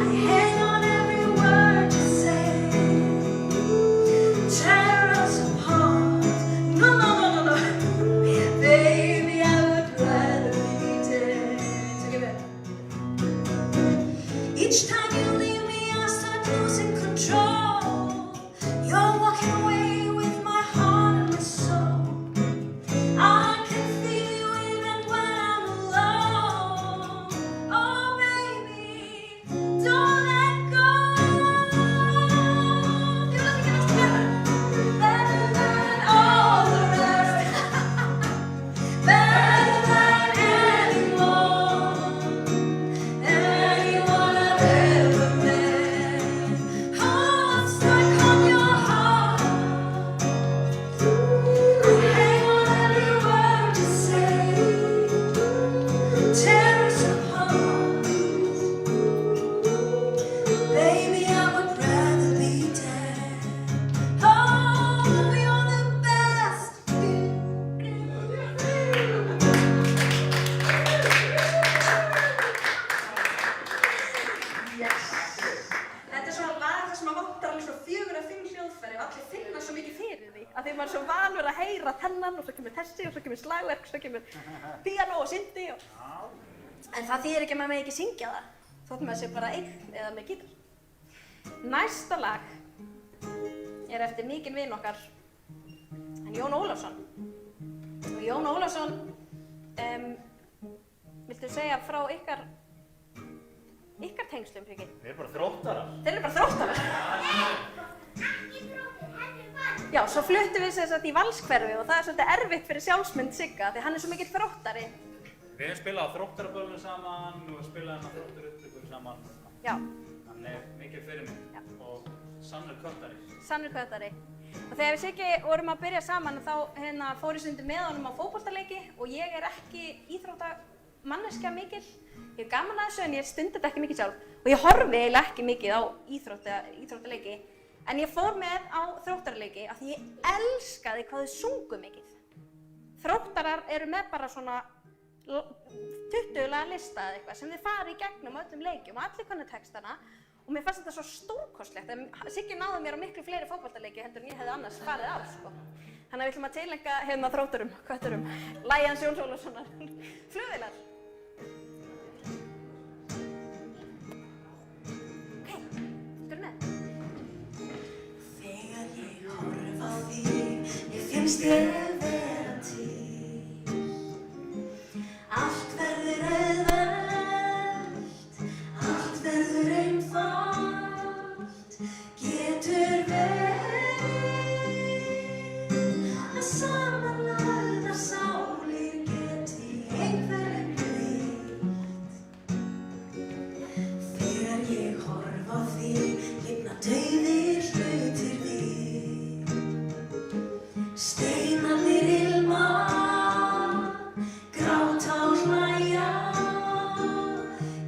I hang on every word you say. Tear us apart. No. Baby, I would rather be dead. So give it. Each time you leave me, I start losing control. You're walking away with my heart and my soul. I can feel you even when I'm alone. Oh, baby, don't let go. Give us together. Better than all the rest. Better than anyone I've ever met. Oh, I'm stuck on your heart. I hang on every word you say. Tear us apart. Baby, I would rather be dead. Oh, you're the best. Þetta er svona lag þar sem vantar alveg svona 4 eða 5 hljóðfæri og allir finna svo mikið fyrir því. Af því maður er svo vanur að heyra þennan og svo kemur þessi og svo kemur slagverk, svo kemur píanó og syndi og... En það þýðir ekki að maður megi ekki syngja það, þótt maður sé bara einn eða með gítar. Næsta lag er eftir mikinn vin okkar, en Jón Ólafsson. Og Jón Ólafsson, viltu segja frá ykkar tengslum, Friki? Við erum bara þróttarar. Þeir eru bara þróttarar. Já, svo fluttum við sem sagt í Valskverfi og það er svolítið erfitt fyrir sjálfsmynd Sigga því hann er svo mikill þróttari. Við hefum spilað á þróttaraböllum saman og spilað á þróttarupptökum saman. Já. Hann er mikið fyrir mig og sannur köttari. Sannur köttari. Og þegar við Siggi vorum að byrja saman þá fór ég stundum með honum á fótboltaleiki og ég er ekki íþróttamanneskja mikil. Ég hef gaman að þessu en ég stundi þetta ekki mikið sjálf og ég horfi eiginlega ekki mikið á íþróttaleiki en ég fór með á þróttaraleiki af því ég elskaði hvað þau sungu mikið. Þróttarar eru með bara svona 20 laga lista eða eitthvað sem þið fara í gegnum á öllum leikjum og allir kunna textana og mér fannst þetta svo stórkostlegt. Siggi náði mér á miklu fleiri fótboltaleiki heldur en ég hefði annars farið á, sko. Þannig að við ætlum að tileinka hérna Þrótturum, Kötturum, lagi hans Jóns Ólafssonar, Flugvélar. Ok, þú með? Þegar ég horf á þig, mér finnst ég vera til. Allt verður auðvelt, allt verður einfalt, getur verið að samanlagðar sálir geti einhverjum breytt. Þegar ég horf á þig, lifna dauðir hlutir við. Steinarnir ilma, gráta og hlæja,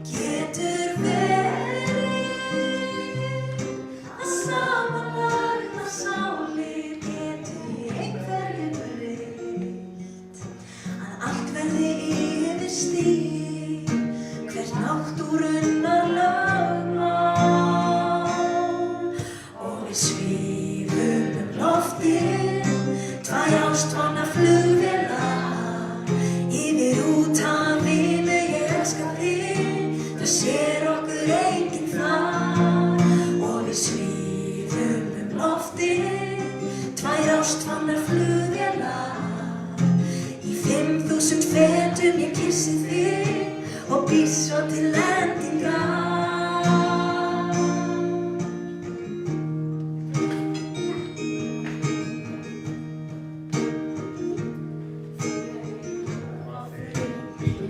getur verið að samanlagðar sálir geti einhverju breytt. Að allt verði yfirstigið, hvert náttúrunnar lögmál. Og við svífum loftið, tvær ástvana flugvélar, yfir úthafinu ég elska þig, það sér okkur enginn þar. Og við svífum loftið, tvær ástvana flugvélar, í 5000 fetum ég kissi þig og býð svo til lendingar.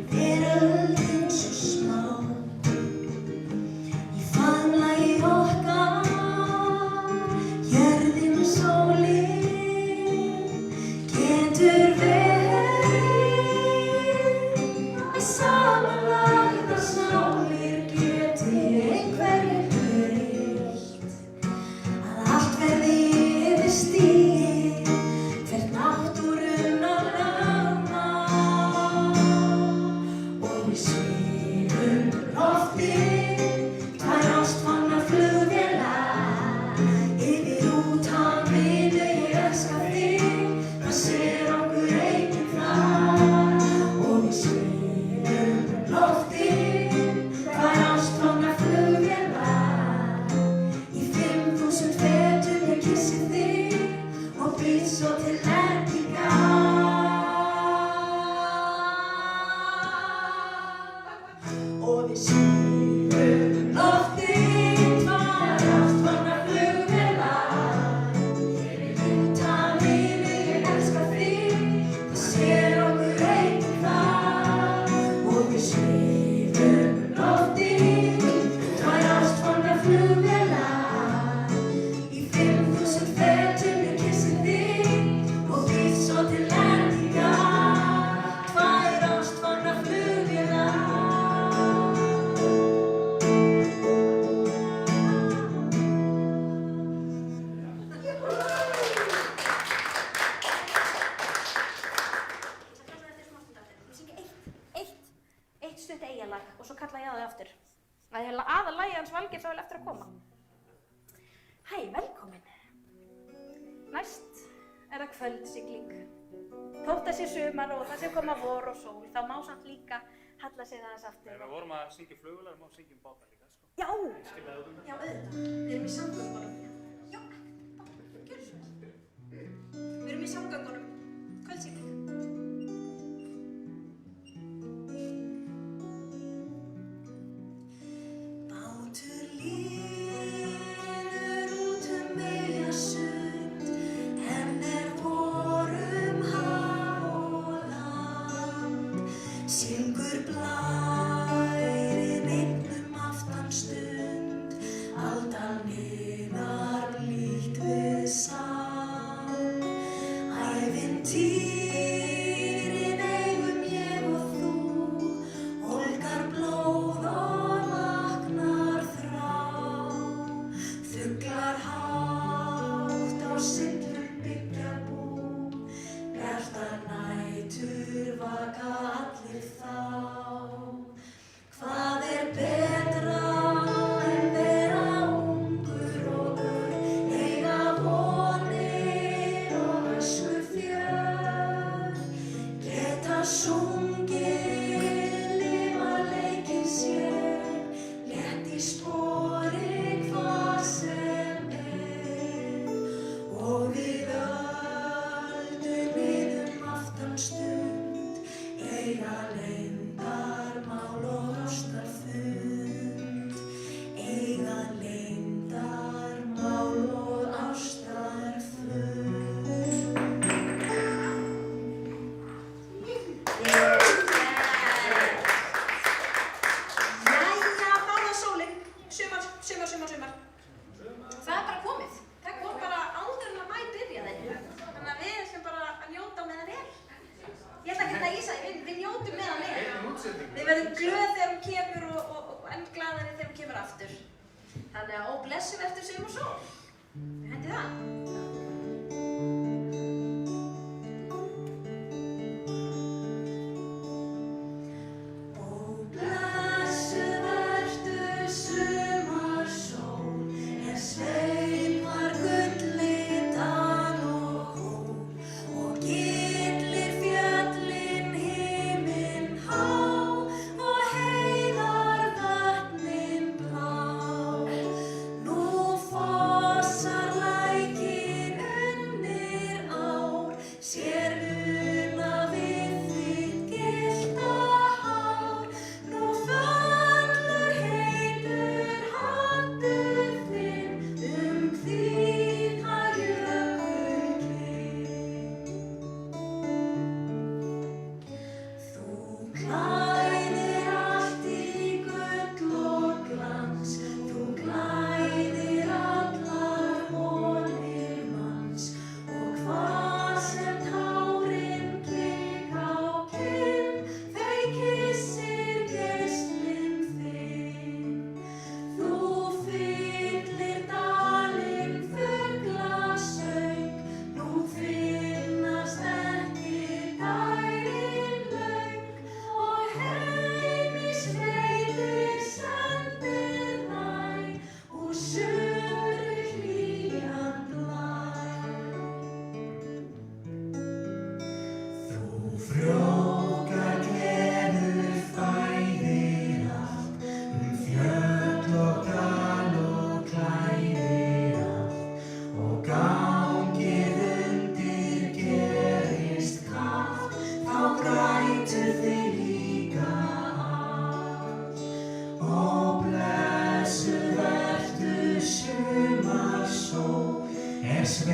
Veröldin svo smá, í faðmlagi okkar, jörðin og sólin, getur verið að samanlagðar sálir geti einhverju breytt. Að allt verði yfirstigið, hvert náttúrunnar lögmál. Og við svífum loftið, tvær ástvana flugvélar, yfir úthafinu ég elska þig, það sér okkur enginn þar. Og við svífum loftið, tvær ástvana flugvélar, í 5000 fetum ég kissi þig og býð svo til lendingar. Og við svífum loftið, tvær ástvana flugvélar, yfir úthafinu ég elska þig, það sér okkur enginn þar. Og við svífum loftið, tvær ástvana flugvélar, í 5000 fetum ég kissi þig og býð svo til lendingar. Tvær ástvana flugvélar. Eitt stutt eyjalag og svo kalla ég á þig aftur. Það er aðalagið hans Valgeirs á vel eftir að koma. Hæ, velkomin. Næst er það kvöldsigling. Þótt það sé sumar og það sé koma vor og sól, þá má samt líka halla sig aðeins aftur. Við vorum að syngja flugvélar, má syngja báta líka, sko. Já, Skiljaðu þú? já, auðvitað. Við erum í samgöngunum. Já, gjörðu svo vel. Við erum í samgöngunum. Kvöldsigling. Bátur líður út eyjasund, en vorum haf og land. Syngur blærinn einnum aftan stund, aldan niðar blítt við sand. Æ,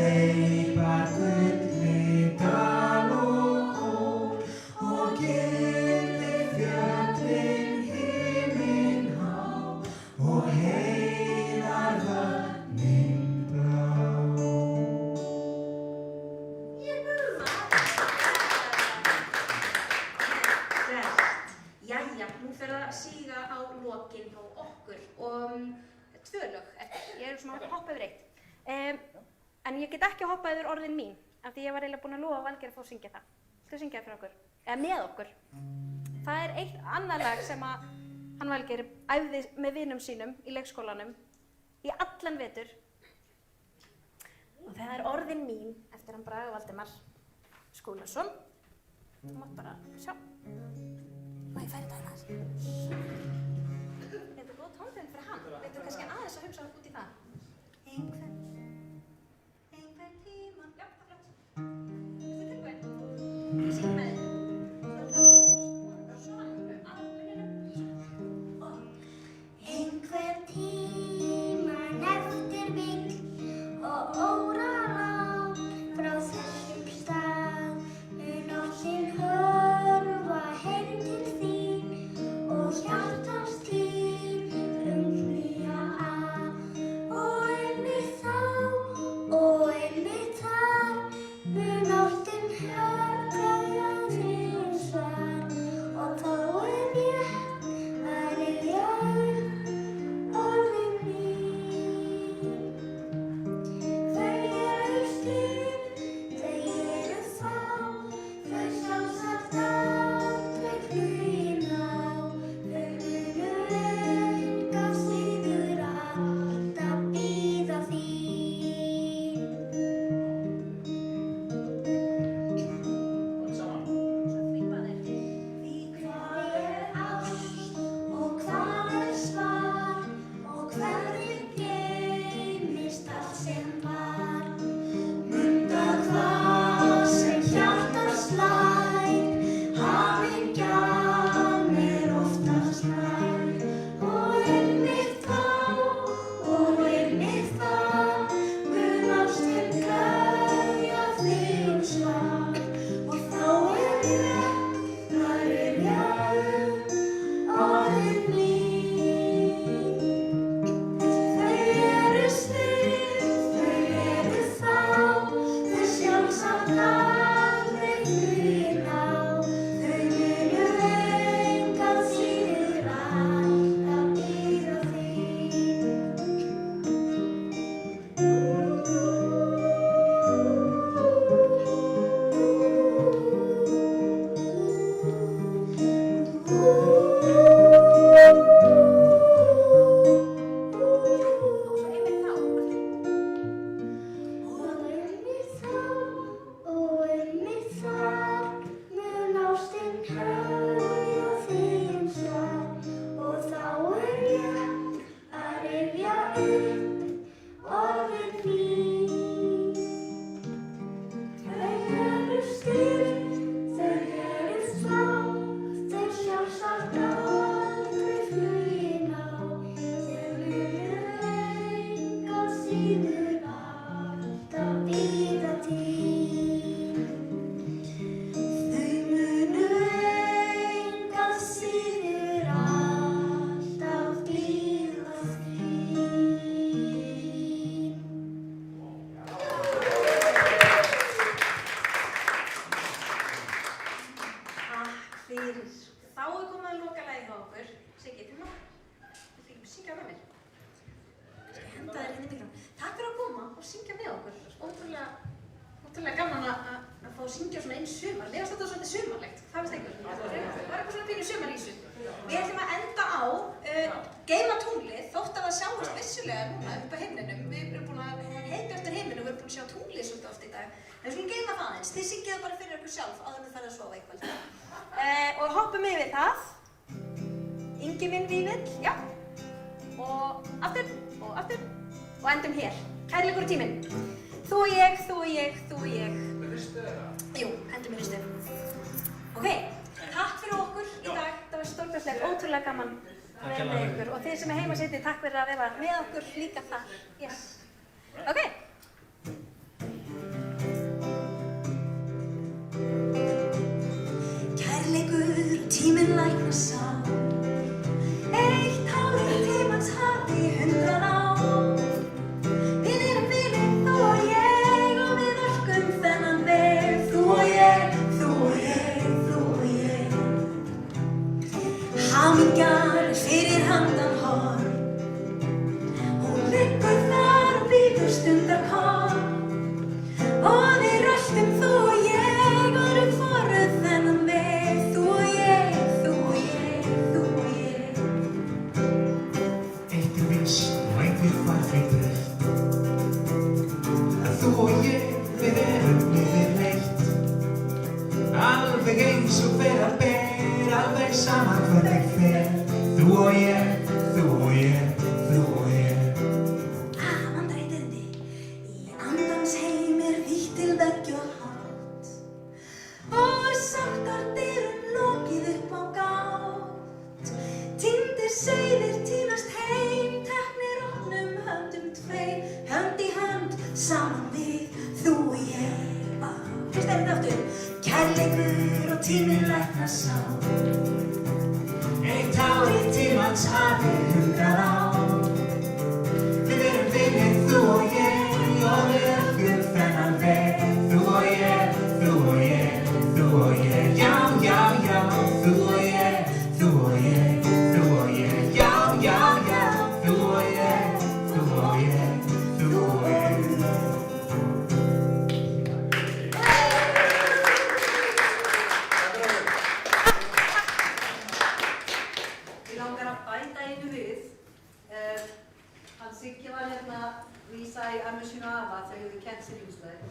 hleypar gulli dal og hól og girðir fjöllin himinn há og heiðar vötnin blá. Jæja, nú fer það að síga á lokin á okkur og 2 lög eftir. Ég er svona að hoppa yfir eitt. En ég get ekki hoppað yfir orðin mín af því ég var eiginlega búin að lofa Valgeir að fá að syngja það. Þú syngja það fyrir okkur, eða með okkur. Það er eitt annað lag sem að hann Valgeir æfði með vinum sínum í leikskólanum í allan vetur. Og það er orðin mín eftir hann Braga Valdimar Skúlason. Þú mátt bara sjá. Má ég færi þetta aðeins? Þetta er góð tóntegund fyrir hann. Veitum við kannski aðeins að hugsa út í það? Einhvern tímann. Já, það er flott. Þetta er tilbúin. Ég syng með þér. Einhvern tímann eftir vill og óraráð frá þessum stað mun ástin hörfa heim til þín og hjartans þín umflýja að og einmitt þá og einmitt þar mun ástin hörfa þín svar og þá er ég að rifja upp orðin mín. Þau eru stíl, þau eru þá, þau sjálfsagt aldrei flýna á. Þau munu enga síður alltaf bíða þín. Því hvað er ást og hvað er svar og hvernig geymist allt sem var. Munda hvað sem hjartað slær, hamingjan er oftast nær. Og einmitt þá og einmitt þar mun ástin kveðja þín svar og þá er ég að rifja upp orðin mín. Þau eru snill, þau eru þá, þau sjálfsagt aldrei flýna á. Þau munu enga síður alltaf bíða þín. Og einmitt þar mun ástin kveðja þín svar og þá er ég að rifja upp orðin mín. Þau eru stíl, þau eru þá, þau sjálfsagt aldrei flýna á. Þau munu enga síður alltaf bíða þín. Þau munu enga síður alltaf bíða þín. Takk fyrir. Þá er komið að lokalagi hjá okkur. Siggi, þú má syngja með mér. Ég skal henda þér inn í mikrofón. Takk fyrir að koma og syngja með okkur. Ótrúlega gaman að fá að syngja svona einn sumar. Mér finnst þetta svolítið sumarlegt. Hvað finnst ykkur? Það var eitthvað svona pínu sumar í þessu. Við ætlum að enda á geyma tunglið þótt að það sjáist vissulega núna upp á himninum. Við erum búin að heita eftir himninu og við erum búin að sjá tunglið svolítið oft í dag. En við skulum geyma það aðeins. Þið syngið það bara fyrir ykkur sjálf áður en þið farið að sofa eitthvað. Og hoppum yfir það. Ingiminn Vífill, já. Og aftur og endum hér. Kærleikur og tíminn. Þú og ég, þú og ég, þú og ég. Með fyrstu eða? Jú, endum í fyrstu. Ok, takk fyrir okkur í dag. Það var stórkostlegt, ótrúlega gaman að vera með ykkur. Og þið sem er heima sitið, takk fyrir að vera með okkur líka þar. Yes. Ok. tíminn lækna sá. Eitt hár í tímans hafi 100 ár. Við erum vinir, þú og ég, og við orkum þennan veg. Þú og ég, þú og ég, þú og ég. Hamingjan er fyrir handan horn. Hún liggur þar og bíður stundarkorn. Og við röltum þú og ég, og við fórum þennan veg. Þú og ég, þú og ég, þú og ég. Eitt er víst og einhver var því breytt, að þú og ég, við erum yfirleitt alveg eins og fer að ber, alveg saman hvernig fer. Þú og ég, þú og ég, þú og ég. Amanda heitindi, í andans heim er vítt til veggja og hátt, og sáttardyrun lokið upp á gátt. Týndir sauðir tínast heim, teknir honum höndum tveim, hönd í hönd, saman við, þú og ég. Fyrst er þetta aftur. Kærleikur og tíminn lækna sá. Eitt hár í tímans hafi 100 ár. Við erum vinir, þú og ég, og við orkum þennan veg. Þú og ég, þú og ég, þú og ég. Já, já, já, þú og ég, þú og ég, þú og ég. Já, já, já, þú og ég, þú og ég, þú og ég. Ég langar að bæta einu við. Hann Siggi var hérna vísa í ömmu sínu og afa þegar við kennt sér ýmislegt.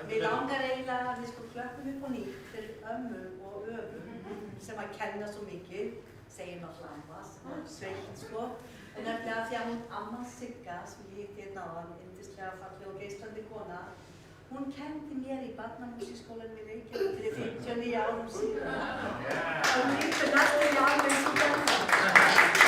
Mig langar eiginlega að við sko klöppum upp á nýtt fyrir ömmum og öfum sem að kenna svo mikið, segir náttúrulega amma, sem er sveitt sko. En nefnilega því að hún amma Sigga, sem ég hitti hérna áðan, yndislega falleg og geislandi kona, hún kenndi mér í barnamúsíkskólanum í Reykjavík fyrir 59 árum síðan. Og hún hitti næstum í alveg sem kenna.